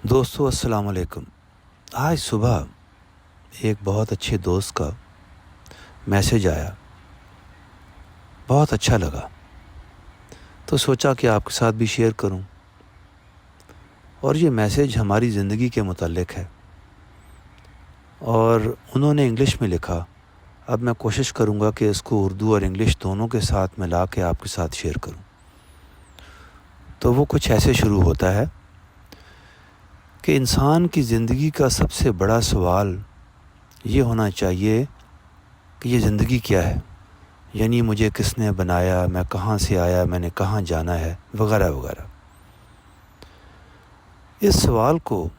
दोस्तों अस्सलाम वालेकुम। आज सुबह एक बहुत अच्छे दोस्त का मैसेज आया, बहुत अच्छा लगा, तो सोचा कि आपके साथ भी शेयर करूं। और ये मैसेज हमारी ज़िंदगी के मुताल्लिक है और उन्होंने इंग्लिश में लिखा। अब मैं कोशिश करूंगा कि इसको उर्दू और इंग्लिश दोनों के साथ मिला के आपके साथ शेयर करूं। तो वो कुछ ऐसे शुरू होता है कि इंसान की ज़िंदगी का सबसे बड़ा सवाल ये होना चाहिए कि ये ज़िंदगी क्या है, यानी मुझे किसने बनाया, मैं कहाँ से आया, मैंने कहाँ जाना है, वगैरह वगैरह। इस सवाल को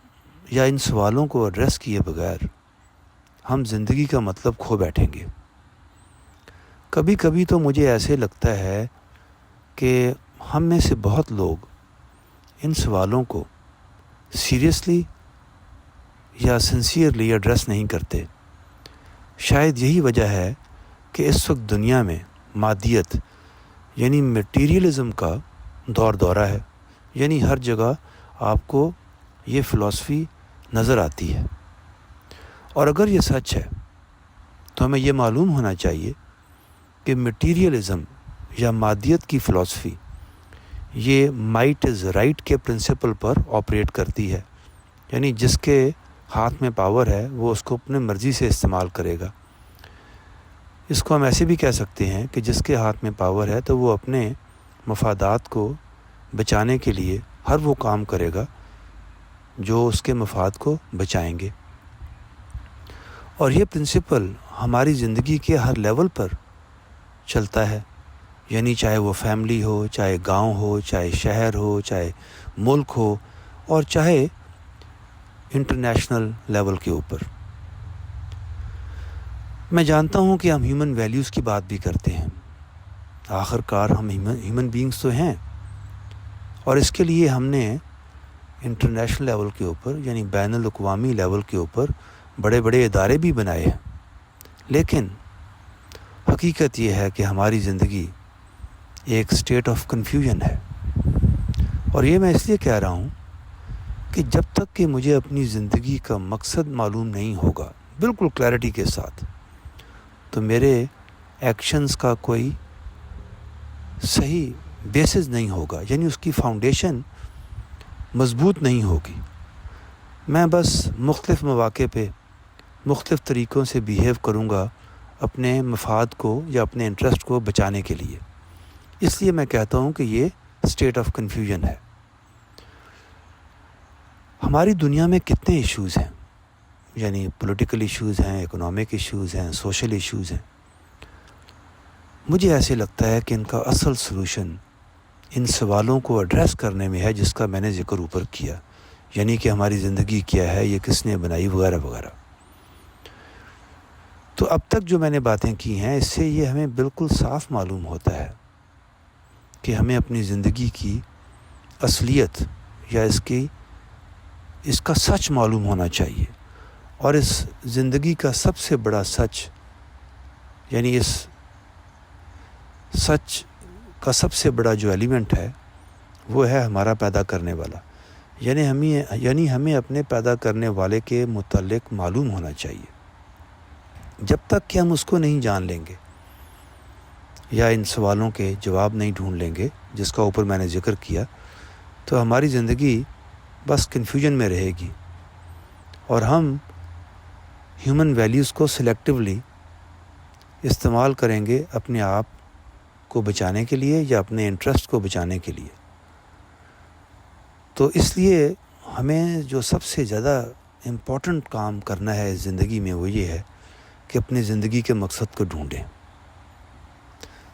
या इन सवालों को एड्रेस किए बगैर हम ज़िंदगी का मतलब खो बैठेंगे। कभी कभी तो मुझे ऐसे लगता है कि हम में से बहुत लोग इन सवालों को सीरियसली या सिंसियरली एड्रेस नहीं करते। शायद यही वजह है कि इस वक्त दुनिया में मादियत यानी मटीरियलिज़म का दौर दौरा है, यानी हर जगह आपको ये फ़िलॉसफ़ी नज़र आती है। और अगर ये सच है तो हमें ये मालूम होना चाहिए कि मटीरियलिज़म या मादियत की फ़िलॉसफ़ी ये माइट इज़ राइट के प्रिंसिपल पर ऑपरेट करती है, यानी जिसके हाथ में पावर है वो उसको अपने मर्ज़ी से इस्तेमाल करेगा। इसको हम ऐसे भी कह सकते हैं कि जिसके हाथ में पावर है तो वो अपने मफादात को बचाने के लिए हर वो काम करेगा जो उसके मफाद को बचाएंगे। और ये प्रिंसिपल हमारी ज़िंदगी के हर लेवल पर चलता है, यानी चाहे वो फैमिली हो, चाहे गांव हो, चाहे शहर हो, चाहे मुल्क हो, और चाहे इंटरनेशनल लेवल के ऊपर। मैं जानता हूँ कि हम ह्यूमन वैल्यूज़ की बात भी करते हैं। आखिरकार हम ह्यूमन बीइंग्स तो हैं और इसके लिए हमने इंटरनेशनल लेवल के ऊपर यानी बैनुल अक़वामी लेवल के ऊपर बड़े बड़े इदारे भी बनाए हैं। लेकिन हकीकत ये है कि हमारी ज़िंदगी एक स्टेट ऑफ कन्फ्यूजन है। और ये मैं इसलिए कह रहा हूँ कि जब तक कि मुझे अपनी ज़िंदगी का मकसद मालूम नहीं होगा बिल्कुल क्लैरिटी के साथ, तो मेरे एक्शंस का कोई सही बेसिस नहीं होगा, यानी उसकी फाउंडेशन मज़बूत नहीं होगी। मैं बस मुख्तलिफ मौक़े पे मुख्तलिफ तरीक़ों से बिहेव करूँगा अपने मफाद को या अपने इंटरेस्ट को बचाने के लिए। इसलिए मैं कहता हूँ कि ये स्टेट ऑफ कन्फ्यूजन है। हमारी दुनिया में कितने इश्यूज़ हैं, यानी पॉलिटिकल इश्यूज़ हैं, इकोनॉमिक इश्यूज़ हैं, सोशल इश्यूज़ हैं। मुझे ऐसे लगता है कि इनका असल सलूशन इन सवालों को एड्रेस करने में है जिसका मैंने ज़िक्र ऊपर किया, यानी कि हमारी ज़िंदगी क्या है, ये किसने बनाई, वगैरह वगैरह। तो अब तक जो मैंने बातें की हैं इससे ये हमें बिल्कुल साफ मालूम होता है कि हमें अपनी ज़िंदगी की असलियत या इसका सच मालूम होना चाहिए। और इस ज़िंदगी का सबसे बड़ा सच, यानी इस सच का सबसे बड़ा जो एलिमेंट है वो है हमारा पैदा करने वाला, यानी हमें अपने पैदा करने वाले के मुताल्लिक मालूम होना चाहिए। जब तक कि हम उसको नहीं जान लेंगे या इन सवालों के जवाब नहीं ढूंढ लेंगे जिसका ऊपर मैंने ज़िक्र किया, तो हमारी ज़िंदगी बस कन्फ्यूजन में रहेगी और हम ह्यूमन वैल्यूज़ को सिलेक्टिवली इस्तेमाल करेंगे अपने आप को बचाने के लिए या अपने इंटरेस्ट को बचाने के लिए। तो इसलिए हमें जो सबसे ज़्यादा इम्पोर्टेंट काम करना है ज़िंदगी में वो ये है कि अपनी ज़िंदगी के मकसद को ढूंढें।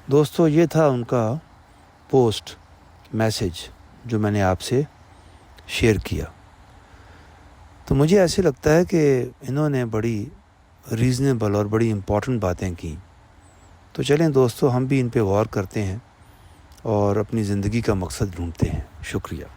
दोस्तों, ये था उनका पोस्ट मैसेज जो मैंने आपसे शेयर किया। तो मुझे ऐसे लगता है कि इन्होंने बड़ी रीज़नेबल और बड़ी इम्पोर्टेंट बातें की। तो चलें दोस्तों, हम भी इन पे गौर करते हैं और अपनी ज़िंदगी का मकसद ढूंढते हैं। शुक्रिया।